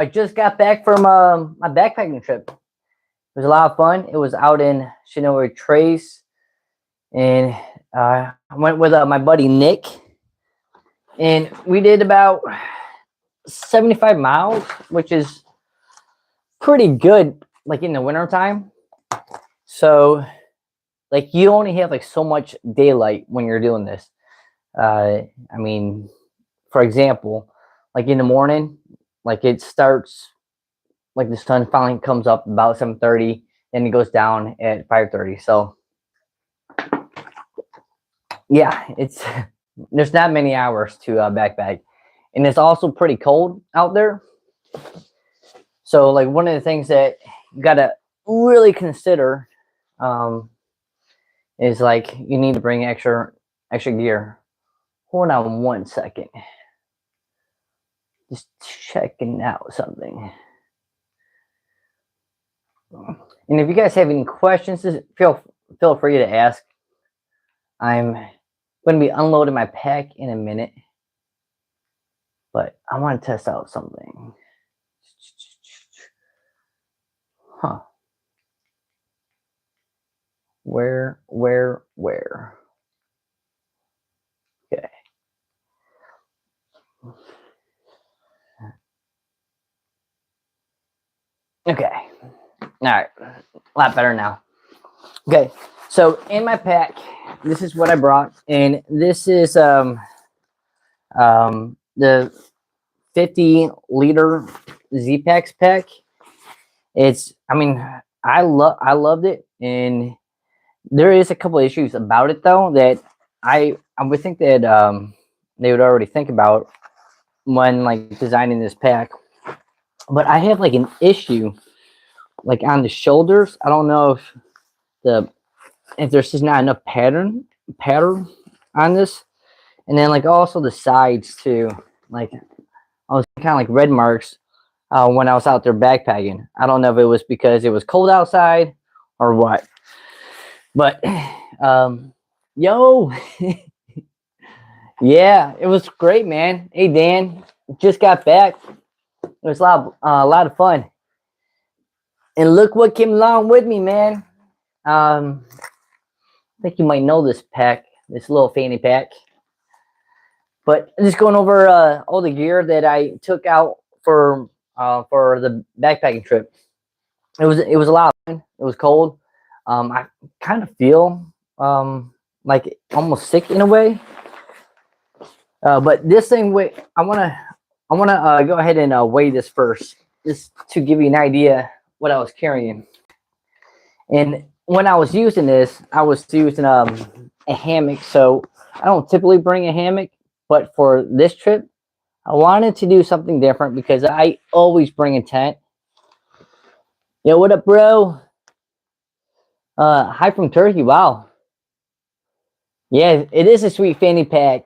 I just got back from my backpacking trip. It was a lot of fun. It was out in Chinook Trace, and I went with my buddy Nick, and we did about 75 miles, which is pretty good, like in the winter time. So, like, you only have like so much daylight when you're doing this. I mean, for example, like in the morning, like it starts, like the sun finally comes up about 7:30, and it goes down at 5:30. So yeah, it's there's not many hours to backpack, and it's also pretty cold out there. So like one of the things that you gotta really consider is like you need to bring extra gear. Hold on 1 second. Just checking out something. And if you guys have any questions, just feel free to ask. I'm going to be unloading my pack in a minute, but I want to test out something. Huh. Where? Okay. Okay. All right. A lot better now. Okay. So in my pack, this is what I brought, and this is the 50-liter Z-Packs pack. It's, I mean, I loved it, and there is a couple issues about it though that I would think that they would already think about when like designing this pack. But I have like an issue like on the shoulders. I don't know if there's just not enough pattern on this, and then like also the sides too. Like I was kind of like red marks when I was out there backpacking. I don't know if it was because it was cold outside or what. But yo, yeah, it was great, man. Hey Dan, just got back. It was a lot of fun. And look what came along with me, man. I think you might know this pack, this little fanny pack. But just going over all the gear that I took out for the backpacking trip. It was a lot of fun. It was cold. I kind of feel like almost sick in a way. But this thing, I wanna go ahead and weigh this first, just to give you an idea what I was carrying. And when I was using this, I was using a hammock. So I don't typically bring a hammock, but for this trip, I wanted to do something different because I always bring a tent. Yo, what up, bro? Hi from Turkey. Wow. Yeah, it is a sweet fanny pack.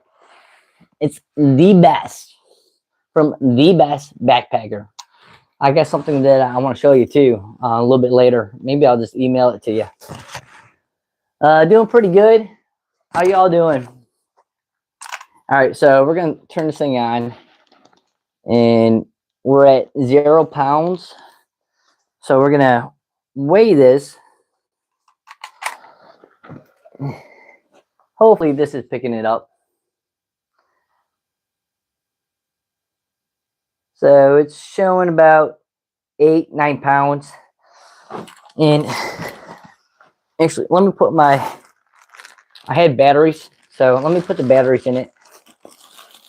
It's the best from the best backpacker. I got something that I want to show you too a little bit later. Maybe I'll just email it to you. Doing pretty good. How y'all doing? All right, so we're gonna turn this thing on, and we're at 0 pounds. So we're gonna weigh this. Hopefully this is picking it up. So it's showing about 8-9 pounds. And actually, let me put I had batteries, so let me put the batteries in it,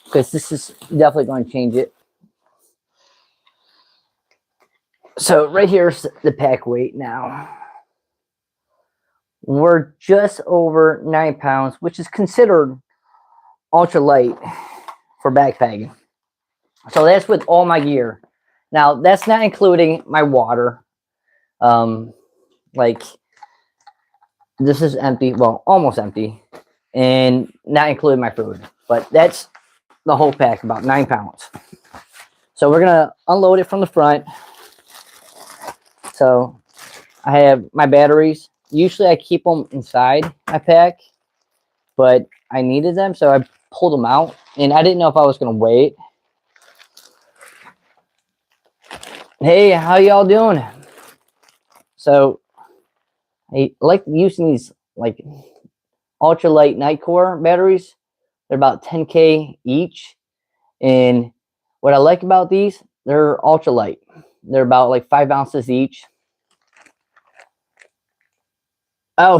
because this is definitely going to change it. So right here's the pack weight now. We're just over 9 pounds, which is considered ultra light for backpacking. So that's with all my gear. Now that's not including my water. Like this is empty, well, almost empty, and not including my food. But that's the whole pack, about 9 pounds. So we're gonna unload it from the front. So I have my batteries. Usually I keep them inside my pack, but I needed them, so I pulled them out, and I didn't know if I was gonna weigh it. Hey, how y'all doing? So I like using these like ultralight night core batteries. They're about 10K each. And what I like about these, they're ultralight. They're about like 5 ounces each. Oh,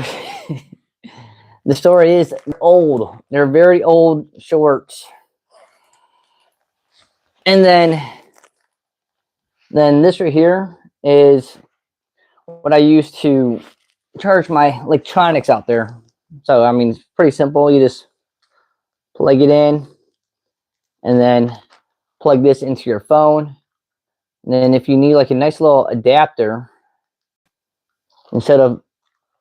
the story is old. They're very old shorts. And then this right here is what I use to charge my electronics out there. So I mean, it's pretty simple. You just plug it in, and then plug this into your phone. And then if you need like a nice little adapter, instead of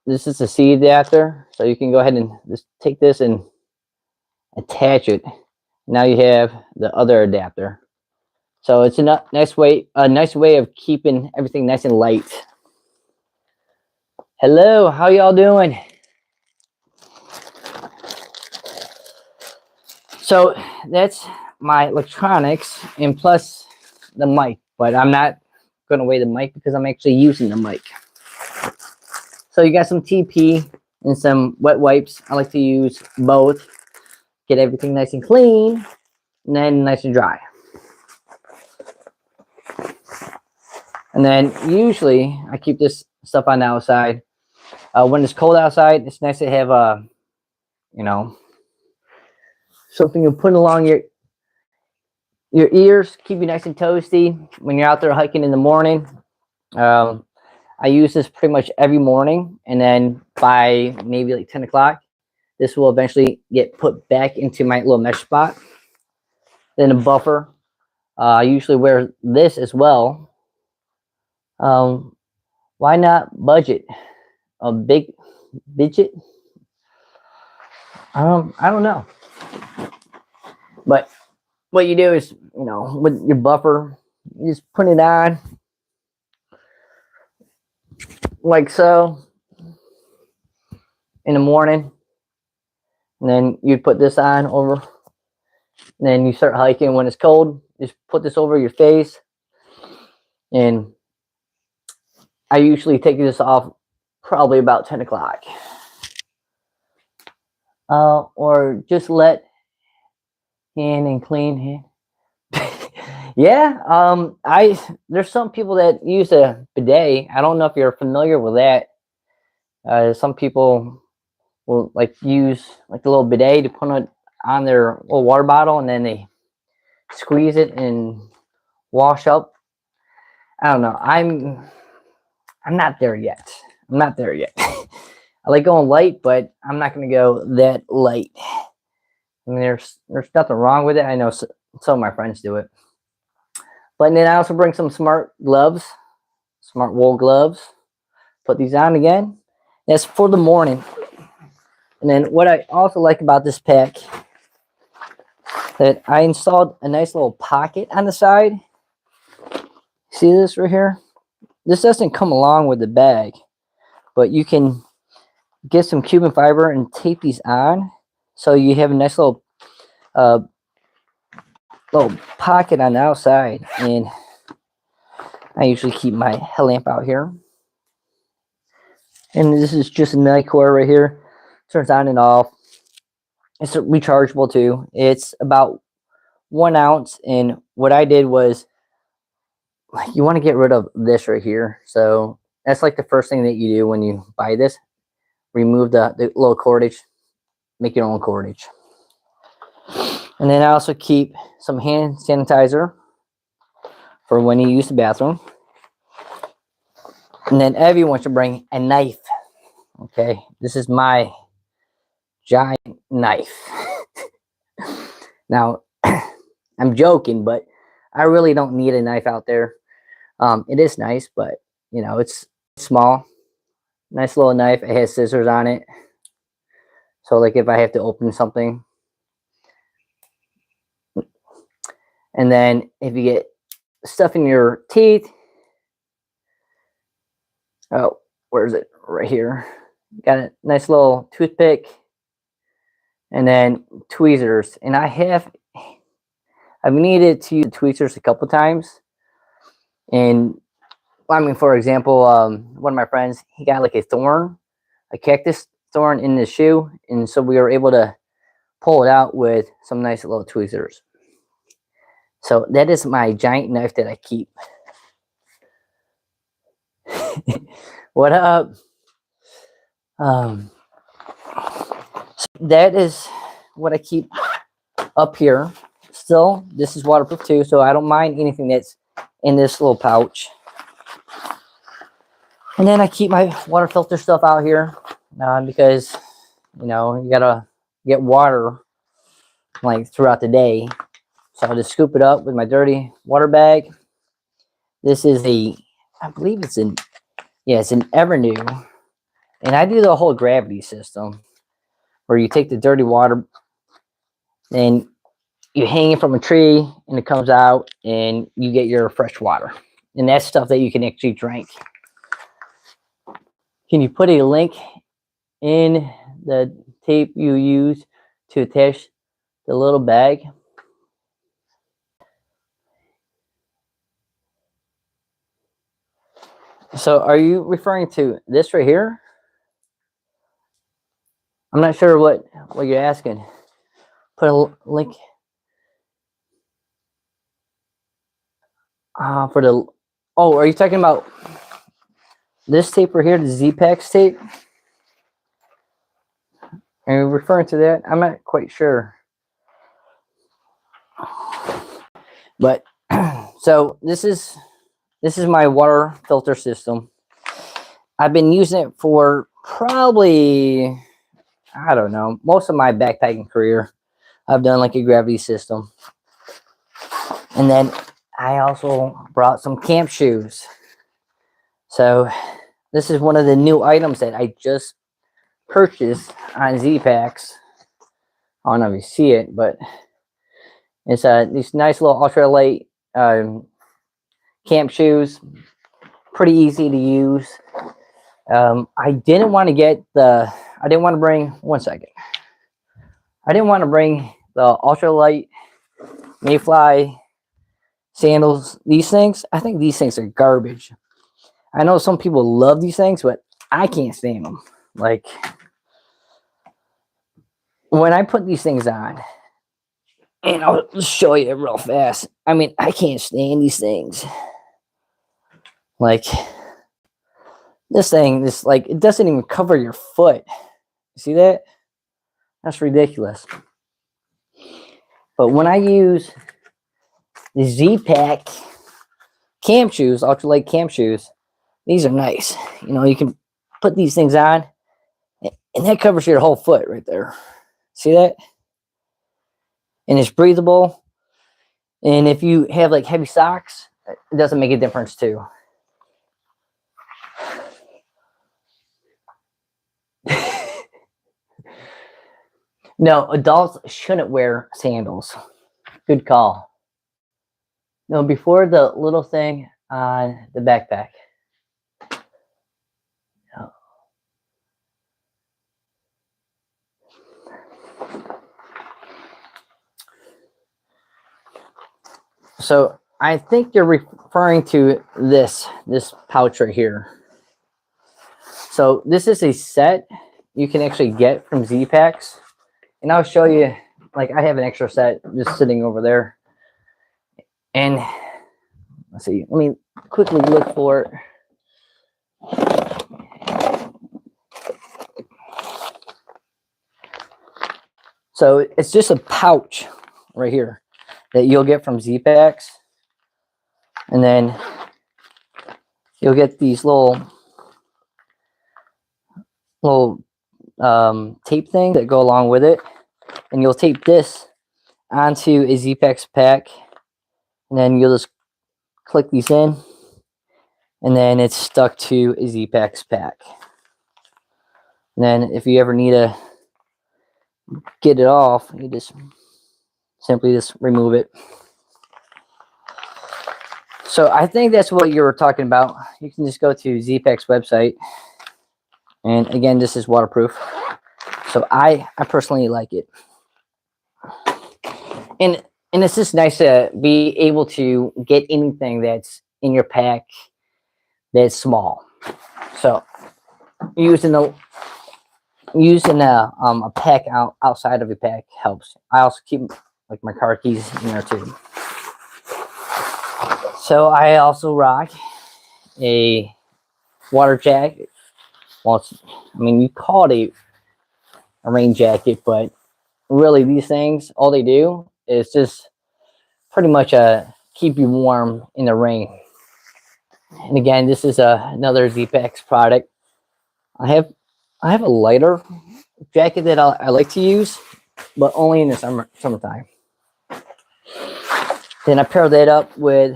this is a C adapter, so you can go ahead and just take this and attach it. Now you have the other adapter. So it's a nice way of keeping everything nice and light. Hello, how y'all doing? So that's my electronics and plus the mic, but I'm not going to weigh the mic because I'm actually using the mic. So you got some TP and some wet wipes. I like to use both. Get everything nice and clean and then nice and dry. And then usually I keep this stuff on the outside. When it's cold outside, it's nice to have something you put along your ears, keep you nice and toasty when you're out there hiking in the morning. I use this pretty much every morning, and then by maybe like 10 o'clock, this will eventually get put back into my little mesh spot. Then a buffer. I usually wear this as well. Why not budget? A big budget? I don't know. But what you do is, with your buffer, you just put it on like so in the morning. And then you put this on over. And then you start hiking when it's cold. Just put this over your face. And I usually take this off probably about 10 o'clock. Or just let hand and clean hand. Yeah, there's some people that use a bidet. I don't know if you're familiar with that. Some people will use like a little bidet to put it on their little water bottle, and then they squeeze it and wash up. I don't know. I'm not there yet. I'm not there yet. I like going light, but I'm not going to go that light. I mean, there's nothing wrong with it. I know some of my friends do it. But then I also bring some smart gloves, smart wool gloves. Put these on again. That's for the morning. And then what I also like about this pack, that I installed a nice little pocket on the side. See this right here? This doesn't come along with the bag, but you can get some Cuban fiber and tape these on, so you have a nice little pocket on the outside. And I usually keep my headlamp out here. And this is just a night core right here. Turns on and off. It's rechargeable too. It's about 1 ounce. And what I did was, you want to get rid of this right here. So that's like the first thing that you do when you buy this. Remove the little cordage. Make your own cordage. And then I also keep some hand sanitizer for when you use the bathroom. And then everyone should bring a knife. Okay, this is my giant knife. Now, I'm joking, but I really don't need a knife out there. It is nice, but it's small. Nice little knife. It has scissors on it. So like if I have to open something. And then if you get stuff in your teeth. Oh, where is it? Right here. Got a nice little toothpick. And then tweezers. And I've needed to use tweezers a couple times. And I mean, for example, one of my friends, he got like a cactus thorn in the shoe, and so we were able to pull it out with some nice little tweezers. So that is my giant knife that I keep. What up? So that is what I keep up here. Still, this is waterproof too, so I don't mind anything that's in this little pouch. And then I keep my water filter stuff out here because, you know, you gotta get water like throughout the day. So I'll just scoop it up with my dirty water bag. This is I believe it's an Evernew. And I do the whole gravity system where you take the dirty water and you hang it from a tree and it comes out and you get your fresh water. And that's stuff that you can actually drink. Can you put a link in the tape you use to attach the little bag? So are you referring to this right here? I'm not sure what you're asking. Put a link for the, oh, are you talking about this tape right here, the Z-Packs tape? Are you referring to that? I'm not quite sure. But so this is my water filter system. I've been using it for probably, I don't know, most of my backpacking career. I've done like a gravity system. And then I also brought some camp shoes. So this is one of the new items that I just purchased on Z-Packs. I don't know if you see it, but it's these nice little ultralight camp shoes. Pretty easy to use. I didn't want to bring, one second. I didn't want to bring the ultralight Mayfly sandals, these things. I think these things are garbage. I know some people love these things, but I can't stand them. Like, when I put these things on, and I'll show you real fast. I mean, I can't stand these things. Like, this thing, like, it doesn't even cover your foot. You see that? That's ridiculous. But when I use the Z-Pack camp shoes, ultralight camp shoes, these are nice. You know, you can put these things on, and that covers your whole foot right there. See that? And it's breathable. And if you have like heavy socks, it doesn't make a difference too. No, adults shouldn't wear sandals. Good call. No, before the little thing on the backpack. No. So I think you're referring to this pouch right here. So this is a set you can actually get from Z-Packs. And I'll show you, like, I have an extra set just sitting over there. And let's see, let me quickly look for it. So it's just a pouch right here that you'll get from Z-Packs. And then you'll get these little tape things that go along with it. And you'll tape this onto a Z-Packs pack. And then you'll just click these in. And then it's stuck to a Z-Packs pack. And then if you ever need to get it off, you just simply remove it. So I think that's what you were talking about. You can just go to Z-Packs website. And again, this is waterproof. So I personally like it. And it's just nice to be able to get anything that's in your pack that's small. So using a pack outside of your pack helps. I also keep like my car keys in there too. So I also rock a water jacket. Well, I mean, you call it a rain jacket, but really these things, all they do is just pretty much keep you warm in the rain. And again, this is another ZPX product. I have a lighter jacket that I like to use, but only in the summertime. Then I pair that up with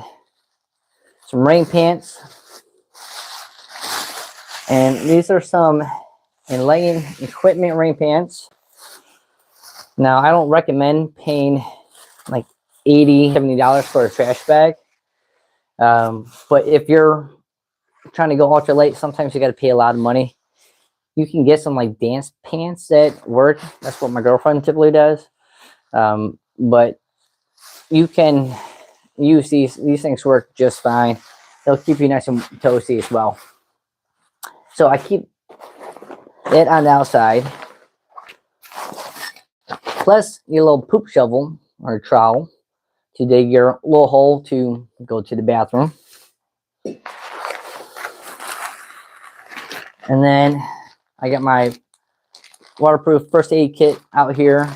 some rain pants. And these are some Enlighten equipment rain pants. Now, I don't recommend paying like $80, $70 for a trash bag. But if you're trying to go ultralight, sometimes you got to pay a lot of money. You can get some like dance pants that work. That's what my girlfriend typically does. But you can use these things work just fine. They'll keep you nice and toasty as well. So I keep it on the outside. Plus your little poop shovel or trowel to dig your little hole to go to the bathroom. And then I got my waterproof first aid kit out here.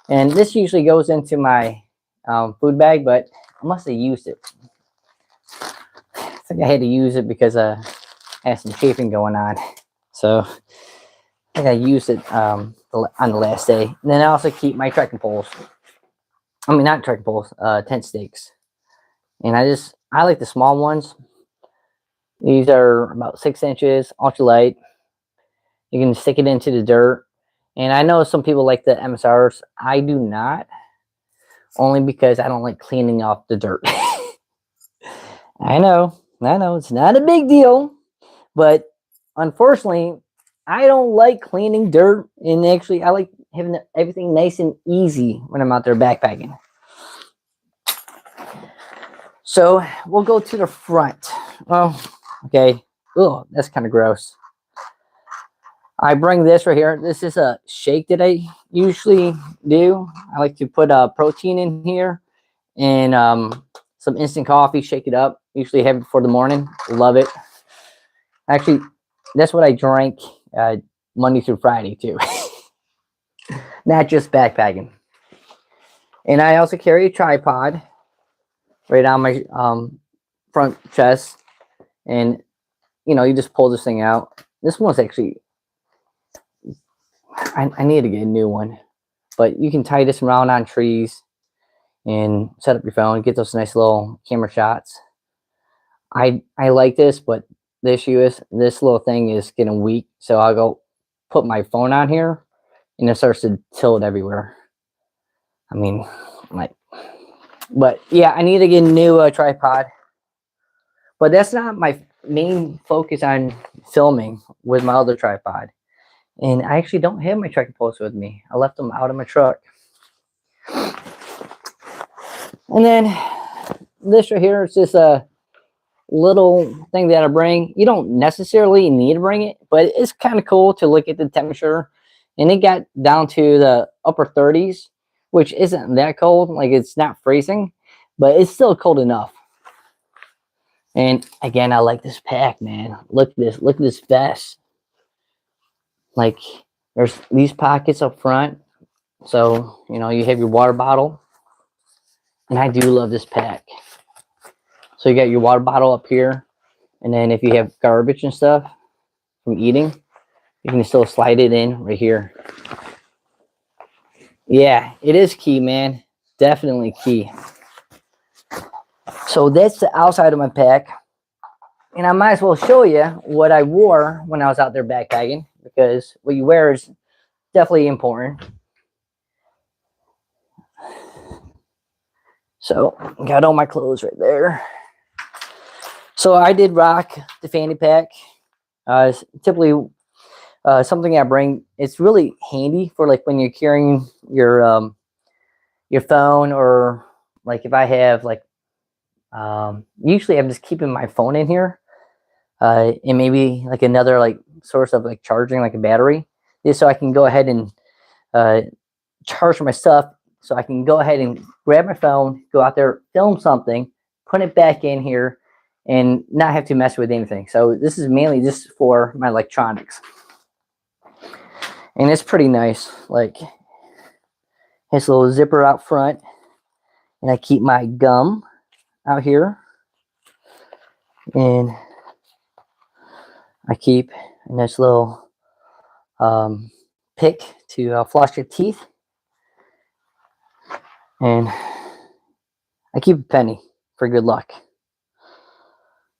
And this usually goes into my food bag, but I must have used it. I think I had to use it because I had some chafing going on. So I think I used it on the last day. And then I also keep my trekking poles. I mean, not trekking poles, tent stakes. And I like the small ones. These are about 6 inches, ultralight. You can stick it into the dirt. And I know some people like the MSRs. I do not. Only because I don't like cleaning off the dirt. I know, it's not a big deal. But unfortunately, I don't like cleaning dirt. And actually, I like having everything nice and easy when I'm out there backpacking. So we'll go to the front. Oh, okay. Oh, that's kind of gross. I bring this right here. This is a shake that I usually do. I like to put protein in here and some instant coffee, shake it up. Usually have it for the morning. Love it. Actually, that's what I drank Monday through Friday too. Not just backpacking. And I also carry a tripod right on my front chest. And, you just pull this thing out. This one's actually... I need to get a new one, but you can tie this around on trees and set up your phone, get those nice little camera shots. I like this, but the issue is this little thing is getting weak, so I'll go put my phone on here and it starts to tilt everywhere. I mean, but yeah, I need to get a new tripod, but that's not my main focus on filming with my other tripod. And I actually don't have my trekking poles with me. I left them out of my truck. And then this right here is just a little thing that I bring. You don't necessarily need to bring it, but it's kind of cool to look at the temperature. And it got down to the upper 30s, which isn't that cold. Like, it's not freezing, but it's still cold enough. And again, I like this pack, man. Look at this. Look at this vest. Like, there's these pockets up front. So, you have your water bottle. And I do love this pack. So you got your water bottle up here. And then if you have garbage and stuff from eating, you can still slide it in right here. Yeah, it is key, man. Definitely key. So that's the outside of my pack. And I might as well show you what I wore when I was out there backpacking, because what you wear is definitely important. So got all my clothes right there. So I did rock the fanny pack. Typically something I bring. It's really handy for like when you're carrying your phone, or like if I have like Usually I'm just keeping my phone in here, and maybe like another like source of like charging, like a battery, just so I can go ahead and uh, charge my stuff, so I can go ahead and grab my phone, go out there, film something, put it back in here, and not have to mess with anything. So this is mainly just for my electronics, and it's pretty nice. Like, it's a little zipper out front, and I keep my gum out here, and I keep a nice little pick to floss your teeth, and I keep a penny for good luck.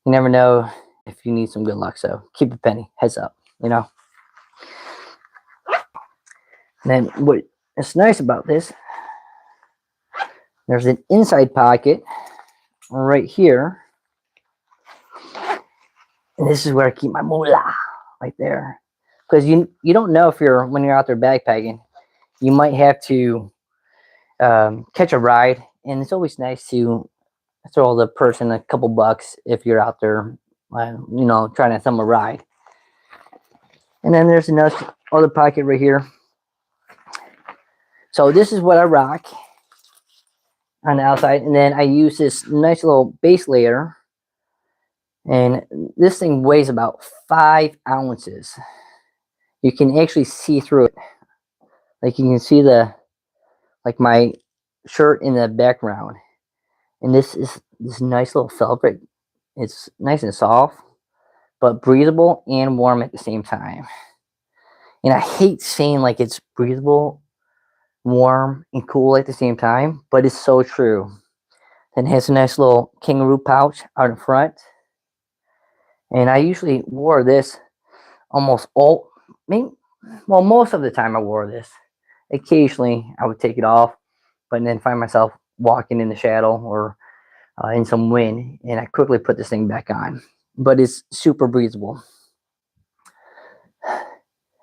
You never know if you need some good luck, so keep a penny. Heads up, you know. And then what is nice about this, there's an inside pocket right here, and this is where I keep my moolah, right there. Because you don't know if when you're out there backpacking, you might have to catch a ride, and it's always nice to throw the person a couple bucks if you're out there, you know, trying to thumb a ride. And then there's another other pocket right here. So this is what I rock on the outside, and then I use this nice little base layer, and this thing weighs about 5 ounces. You can actually see through it, like you can see like my shirt in the background. And this is this nice little fabric. It's nice and soft, but breathable and warm at the same time. And I hate saying like it's breathable, warm, and cool at the same time, but it's so true. Then it has a nice little kangaroo pouch out in front. And I usually wore this almost most of the time I wore this. Occasionally I would take it off, but then find myself walking in the shadow or in some wind, and I quickly put this thing back on. But it's super breathable.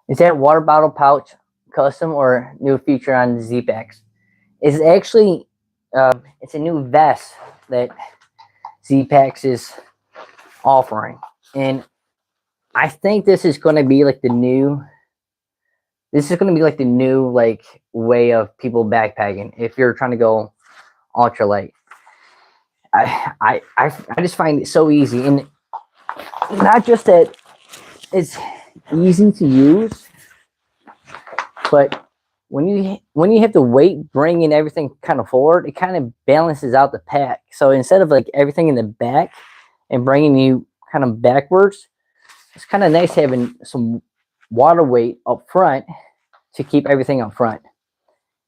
Is that water bottle pouch custom or new feature on the Z-Packs? It's actually it's a new vest that Z-Packs is offering, and I think this is going to be like the new. This is going to be like the new like way of people backpacking. If you're trying to go ultralight, I just find it so easy, and not just that it's easy to use, but when you have the weight bringing everything kind of forward, it kind of balances out the pack. So instead of like everything in the back and bringing you kind of backwards, it's kind of nice having some water weight up front to keep everything up front.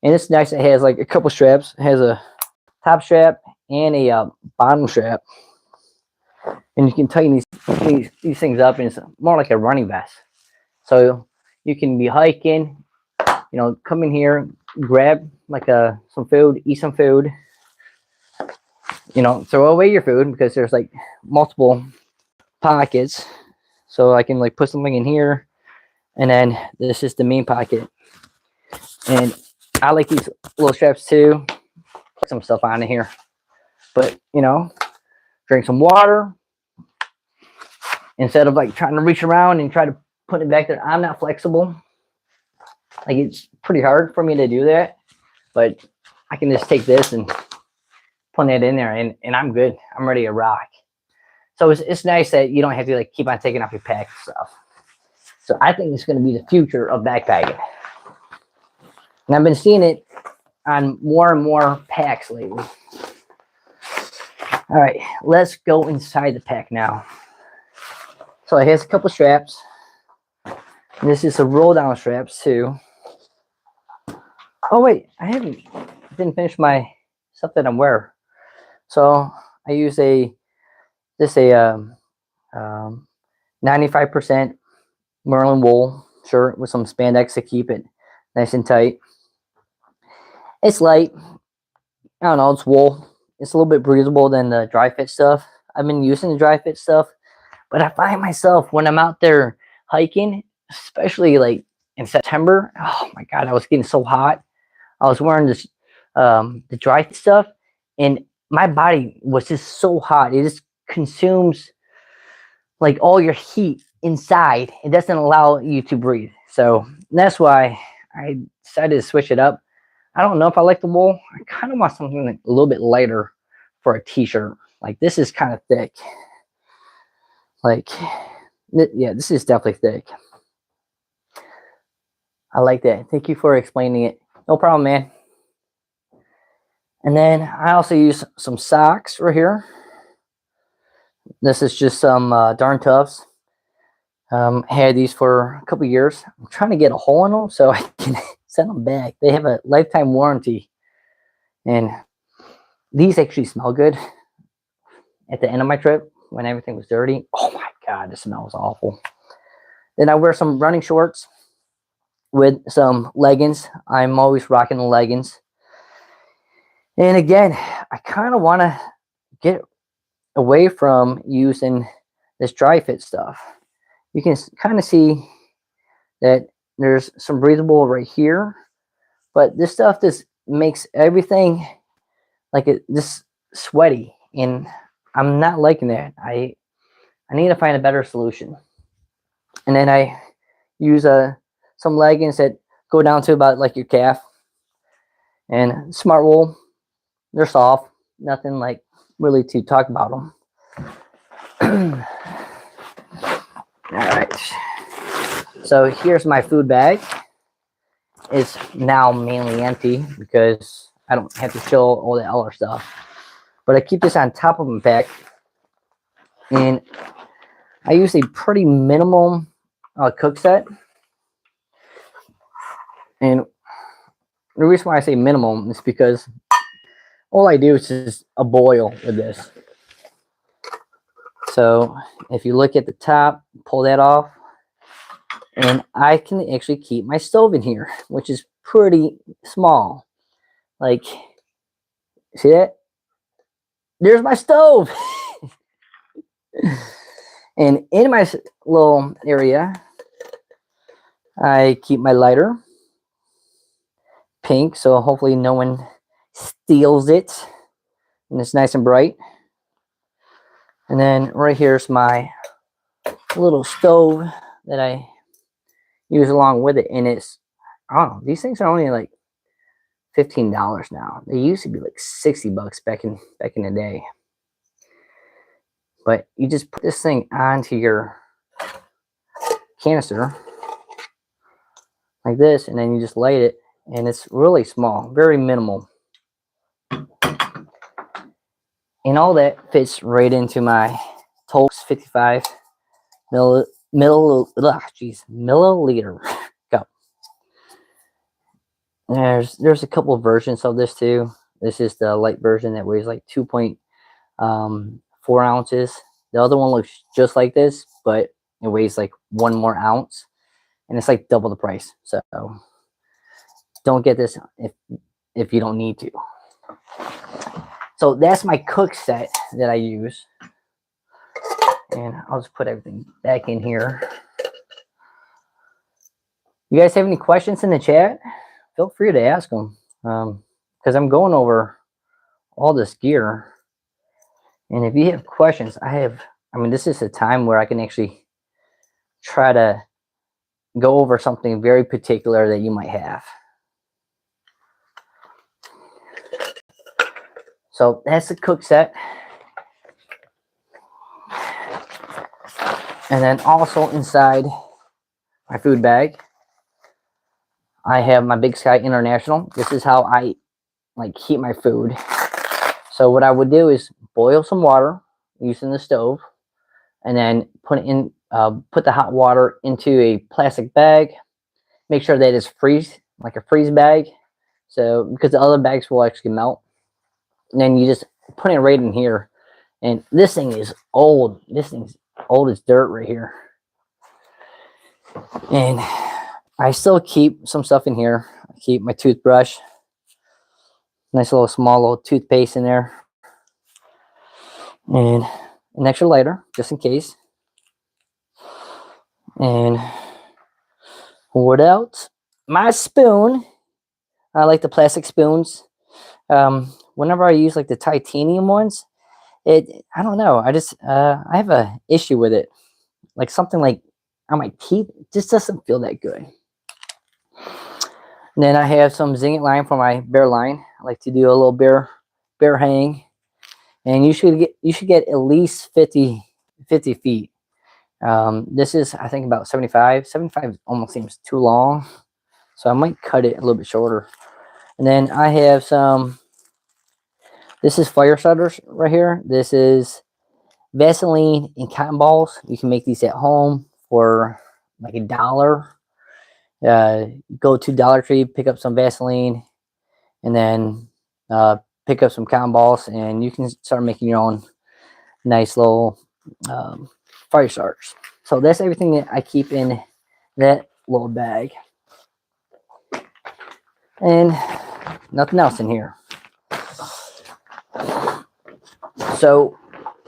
And it's nice. It has like a couple straps. It has a top strap and a bottom strap, and you can tighten these things up, and it's more like a running vest. So you can be hiking, you know, come in here, grab like some food, eat some food, you know, throw away your food because there's like multiple pockets. So I can like put something in here, and then this is the main pocket. And I like these little straps too. Put some stuff on in here, but you know, drink some water instead of like trying to reach around and try to put it back there. I'm not flexible. Like, it's pretty hard for me to do that, but I can just take this and put it in there, and I'm good. I'm ready to rock. So it's nice that you don't have to like keep on taking off your pack and stuff. So I think it's going to be the future of backpacking. And I've been seeing it on more and more packs lately. All right, let's go inside the pack now. So it has a couple straps. This is a roll down straps too. Oh wait, didn't finish my stuff that I'm wearing. So I use a 95% Merlin wool shirt with some spandex to keep it nice and tight. It's light. I don't know, it's wool. It's a little bit breathable than the dry fit stuff. I've been using the dry fit stuff, but I find myself when I'm out there hiking, especially like in September, oh my God, I was getting so hot. I was wearing this the dry fit stuff, and my body was just so hot. It just consumes like all your heat inside. It doesn't allow you to breathe. So that's why I decided to switch it up. I don't know if I like the wool. I kind of want something like a little bit lighter for a t-shirt. Like this is kind of thick. Like, yeah, this is definitely thick. I like that. Thank you for explaining it. No problem, man. And then I also use some socks right here. This is just some Darn Toughs. Had these for a couple years. I'm trying to get a hole in them so I can send them back. They have a lifetime warranty. And these actually smell good at the end of my trip when everything was dirty. Oh my God, the smell was awful. Then I wear some running shorts with some leggings. I'm always rocking the leggings. And again, I kind of want to get away from using this dry fit stuff. You can kind of see that there's some breathable right here, but this stuff just makes everything like it just sweaty, and I'm not liking that. I need to find a better solution. And then I use some leggings that go down to about like your calf, and Smart Wool. They're soft, nothing like really to talk about them. All right. So here's my food bag. It's now mainly empty because I don't have to chill all the other stuff. But I keep this on top of my pack, and I use a pretty minimal cook set. And the reason why I say minimum is because all I do is just a boil with this. So if you look at the top, pull that off, and I can actually keep my stove in here, which is pretty small. Like, see that? There's my stove. And in my little area, I keep my lighter pink, so hopefully no one steals it. And it's nice and bright. And then right here's my little stove that I use along with it. And it's, I don't know, these things are only like $15 now. They used to be like $60 back in the day. But you just put this thing onto your canister like this, and then you just light it, and it's really small, very minimal. And all that fits right into my Tolks 55 milliliter cup. There's a couple of versions of this too. This is the light version that weighs like 2.4 ounces. The other one looks just like this, but it weighs like 1 more ounce, and it's like double the price. So don't get this if you don't need to. So that's my cook set that I use. And I'll just put everything back in here. You guys have any questions in the chat? Feel free to ask them. Because I'm going over all this gear. And if you have questions, I mean, this is a time where I can actually try to go over something very particular that you might have. So that's the cook set. And then also inside my food bag, I have my Big Sky International. This is how I like keep my food. So what I would do is boil some water using the stove, and then put the hot water into a plastic bag. Make sure that it's like a freeze bag. So because the other bags will actually melt. And then you just put it right in here. And this thing is old. This thing's old as dirt right here. And I still keep some stuff in here. I keep my toothbrush. Nice little small little toothpaste in there. And an extra lighter, just in case. And what else? My spoon. I like the plastic spoons. whenever I use like the titanium ones, I don't know. I have a issue with it. Like something like on my teeth, it just doesn't feel that good. And then I have some Zingit line for my bear line. I like to do a little bear hang, and you should get at least 50 feet. This is, I think, about 75. 75 almost seems too long, so I might cut it a little bit shorter. And then I have some, this is fire starters right here. This is Vaseline and cotton balls. You can make these at home for like $1. Go to Dollar Tree, pick up some Vaseline, and then pick up some cotton balls, and you can start making your own nice little fire starters. So that's everything that I keep in that little bag, and nothing else in here. So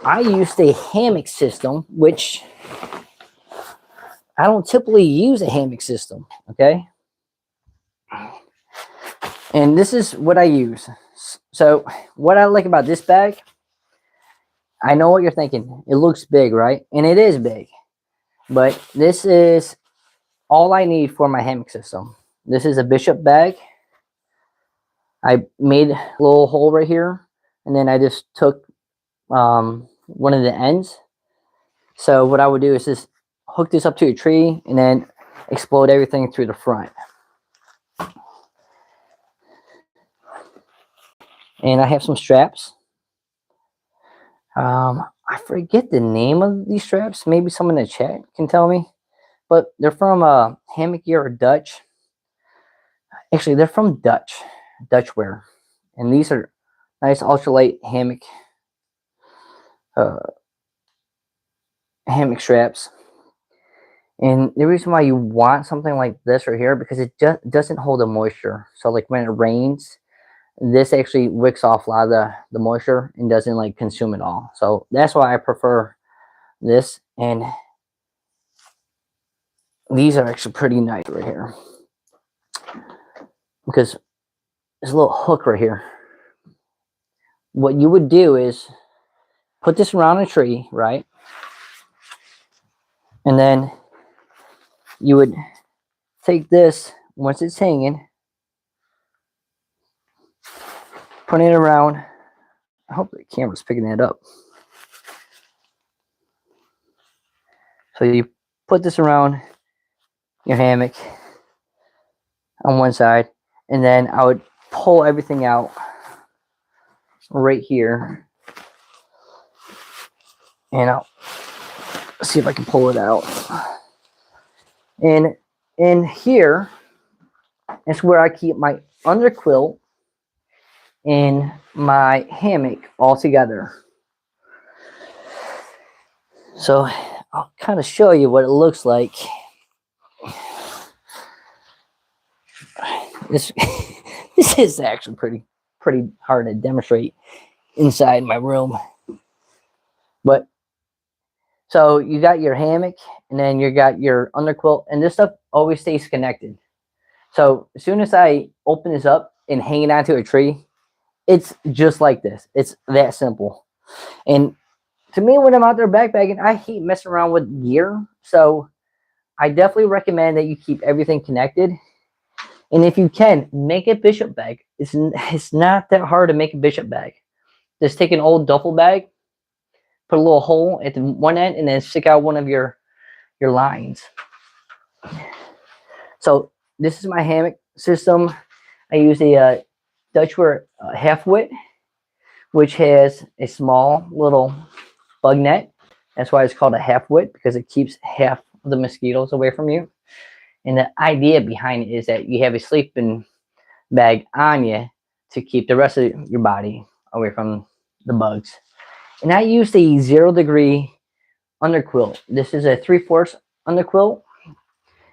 I used a hammock system, which I don't typically use a hammock system, okay? And this is what I use. So what I like about this bag, I know what you're thinking. It looks big, right? And it is big. But this is all I need for my hammock system. This is a Bishop bag. I made a little hole right here, and then I just took one of the ends. So what I would do is just hook this up to a tree and then explode everything through the front. And I have some straps. I forget the name of these straps. Maybe someone in the chat can tell me. But they're from Hammock Gear or Dutch. Actually, they're from Dutch wear. And these are nice ultralight hammock straps. And the reason why you want something like this right here, because it just doesn't hold the moisture. So like when it rains, this actually wicks off a lot of the moisture and doesn't like consume it all. So that's why I prefer this. And these are actually pretty nice right here, because there's a little hook right here. What you would do is put this around a tree, right? And then you would take this once it's hanging, put it around. I hope the camera's picking that up. So you put this around your hammock on one side, and then I would pull everything out right here, and I'll see if I can pull it out. And in here is where I keep my underquilt and my hammock all together. So I'll kind of show you what it looks like. This is actually pretty hard to demonstrate inside my room. But so you got your hammock, and then you got your underquilt, and this stuff always stays connected. So as soon as I open this up and hang it onto a tree, it's just like this. It's that simple. And to me, when I'm out there backpacking, I hate messing around with gear. So I definitely recommend that you keep everything connected. And if you can, make a Bishop bag. It's not that hard to make a Bishop bag. Just take an old duffel bag, put a little hole at the one end, and then stick out one of your lines. So this is my hammock system. I use a Dutchwear half wit, which has a small little bug net. That's why it's called a half wit, because it keeps half of the mosquitoes away from you. And the idea behind it is that you have a sleeping bag on you to keep the rest of your body away from the bugs. And I used a 0 degree underquilt. This is a 3/4 underquilt,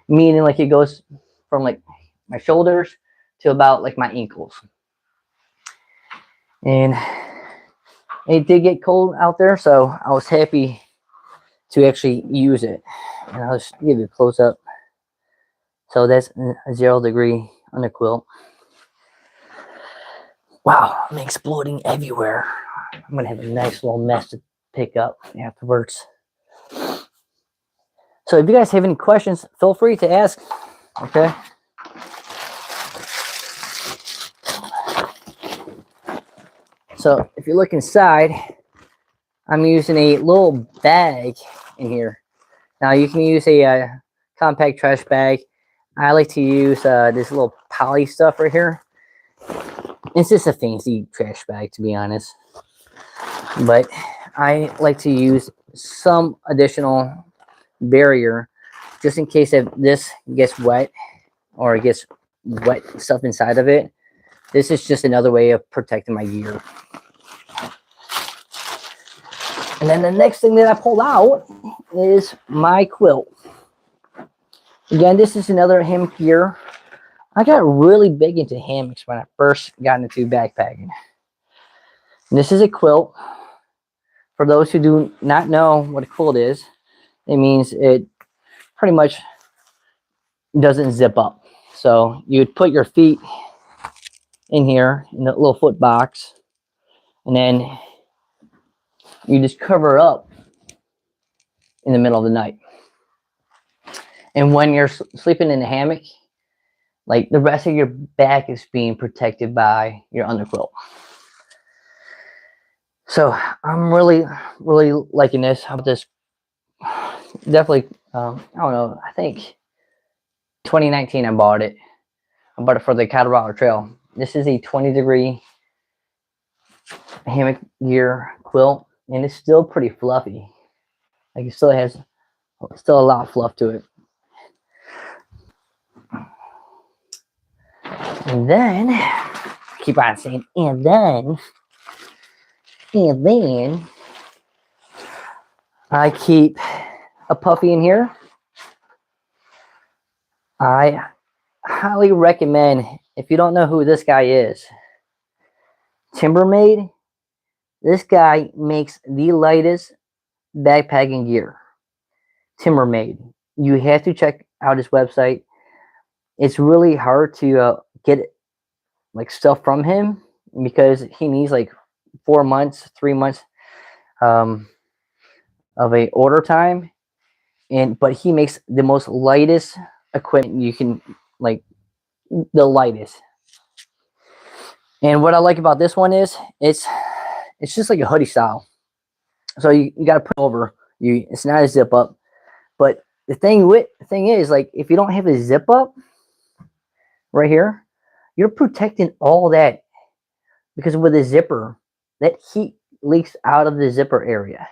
meaning like it goes from like my shoulders to about like my ankles. And it did get cold out there, so I was happy to actually use it. And I'll just give you a close up. So that's a 0 degree underquilt. Wow, I'm exploding everywhere. I'm going to have a nice little mess to pick up afterwards. So if you guys have any questions, feel free to ask. Okay. So if you look inside, I'm using a little bag in here. Now you can use a compact trash bag. I like to use this little poly stuff right here. It's just a fancy trash bag, to be honest. But I like to use some additional barrier just in case if this gets wet or it gets wet stuff inside of it. This is just another way of protecting my gear. And then the next thing that I pulled out is my quilt. Again, this is another hammock gear. I got really big into hammocks when I first got into backpacking. And this is a quilt. For those who do not know what a quilt is, it means it pretty much doesn't zip up. So you would put your feet in here in the little foot box, and then you just cover up in the middle of the night. And when you're sleeping in a hammock, like the rest of your back is being protected by your underquilt. So I'm really liking this. How about this? Definitely, I don't know. I think 2019 I bought it. I bought it for the Colorado Trail. This is a 20-degree hammock gear quilt, and it's still pretty fluffy. Like it still has a lot of fluff to it. And then keep on saying, and then I keep a puffy in here. I highly recommend, if you don't know who this guy is, Timbermade. This guy makes the lightest backpacking gear. Timbermade. You have to check out his website. It's really hard to get like stuff from him because he needs like 4 months, 3 months of a order time, but he makes the most lightest equipment you can, like the lightest. And what I like about this one is it's just like a hoodie style. So you got to put it over you. It's not a zip up, but the thing is, like, if you don't have a zip up right here, you're protecting all that, because with a zipper, that heat leaks out of the zipper area.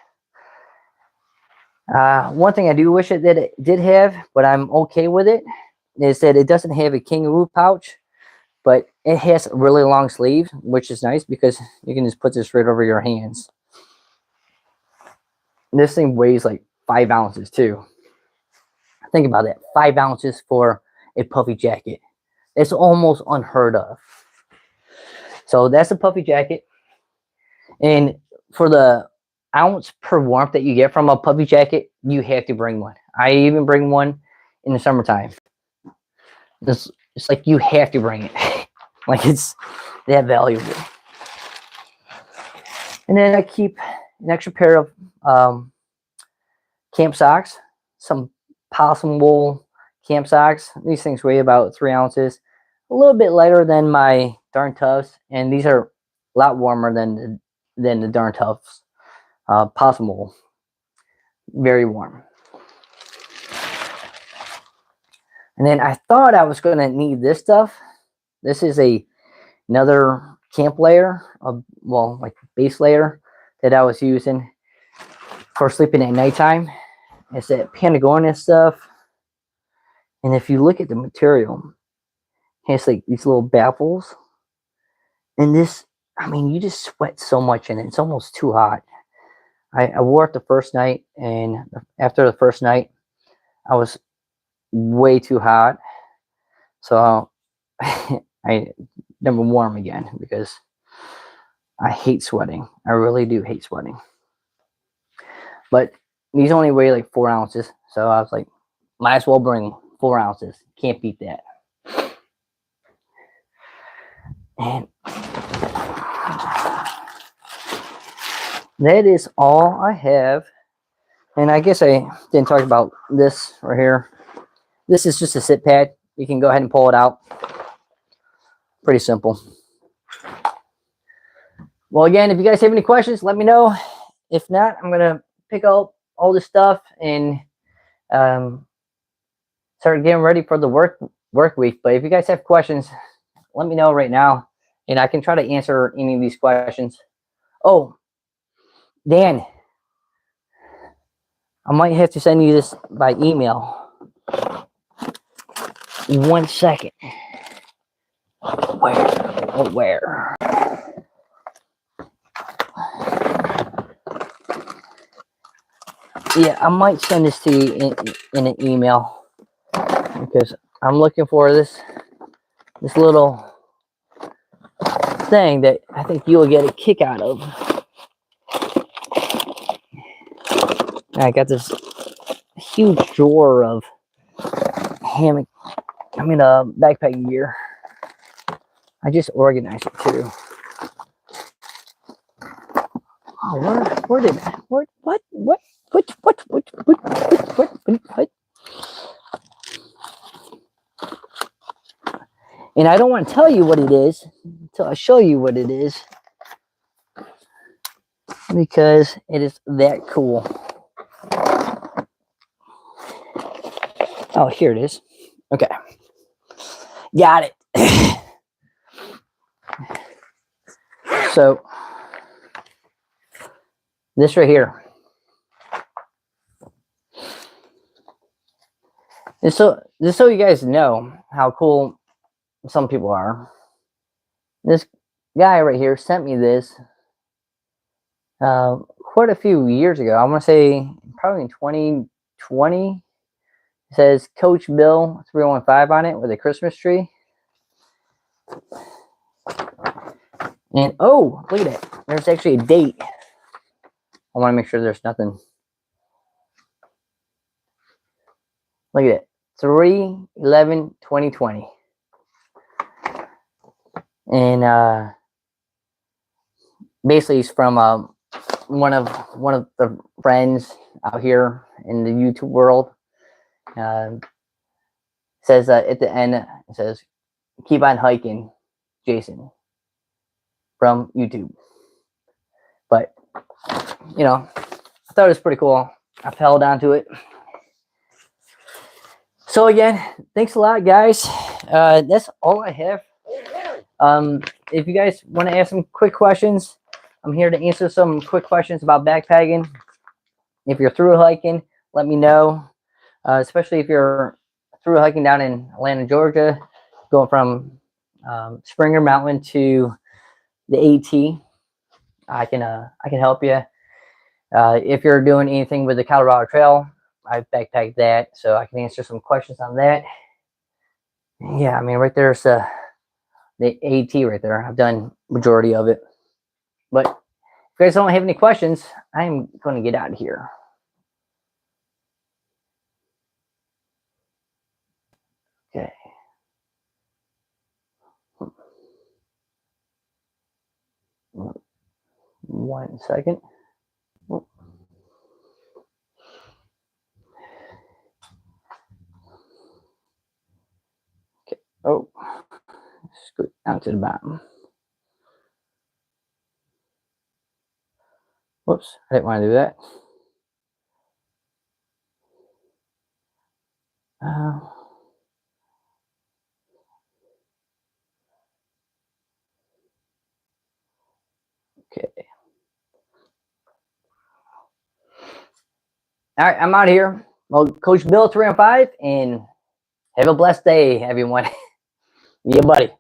One thing I do wish that it did have, but I'm okay with it, is that it doesn't have a kangaroo pouch, but it has really long sleeves, which is nice because you can just put this right over your hands. This thing weighs like 5 ounces too. Think about that, 5 ounces for a puffy jacket. It's almost unheard of. So that's a puffy jacket. And for the ounce per warmth that you get from a puffy jacket, you have to bring one. I even bring one in the summertime. It's like you have to bring it. Like it's that valuable. And then I keep an extra pair of camp socks, some possum wool camp socks. These things weigh about 3 ounces, a little bit lighter than my Darn Toughs, and these are a lot warmer than the Darn Toughs possum wool. Very warm. And then I thought I was going to need this stuff. This is another camp layer, well, like base layer that I was using for sleeping at nighttime. It's that Patagonia stuff. And if you look at the material, it has like these little baffles. And this, I mean, you just sweat so much in it. It's almost too hot. I wore it the first night, and after the first night, I was way too hot. So I never wore them again because I hate sweating. I really do hate sweating. But these only weigh like 4 ounces. So I was like, might as well bring 4 ounces. Can't beat that. And that is all I have. And I guess I didn't talk about this right here. This is just a sit pad. You can go ahead and pull it out. Pretty simple. Well, again, if you guys have any questions, let me know. If not, I'm going to pick up all this stuff and start getting ready for the work week. But if you guys have questions, let me know right now, and I can try to answer any of these questions. Oh, Dan, I might have to send you this by email. 1 second. Where? Oh, where? Yeah, I might send this to you in an email because I'm looking for this little thing that I think you'll get a kick out of. I got this huge drawer of hammock, backpacking gear. I just organized it too. Oh, where did what? And I don't want to tell you what it is until I show you what it is, because it is that cool. Oh, here it is. Okay. Got it. So, this right here. And so, just so you guys know how cool some people are, this guy right here sent me this quite a few years ago. I want to say probably in 2020. It says CoachBill315 on it with a Christmas tree. And oh, look at it. There's actually a date. I want to make sure there's nothing. Look at it. 3/11/2020. And basically it's from one of the friends out here in the YouTube world. Says at the end, it says, "Keep on hiking, Jason," from YouTube. But you know, I thought it was pretty cool. I held on to it. So again, thanks a lot, guys. That's all I have. If you guys want to ask some quick questions, I'm here to answer some quick questions about backpacking. If you're through hiking, let me know. Especially if you're through hiking down in Atlanta, Georgia, going from Springer Mountain to the AT, I can help you. If you're doing anything with the Colorado Trail, I backpacked that, so I can answer some questions on that. Yeah, I mean, right there's the AT right there. I've done majority of it. But if you guys don't have any questions, I'm going to get out of here. Okay. 1 second. Okay. Oh, scoot down to the bottom. Whoops, I didn't want to do that. Okay. All right, I'm out of here. Well, Coach Bill 315, and have a blessed day, everyone. Yeah, buddy.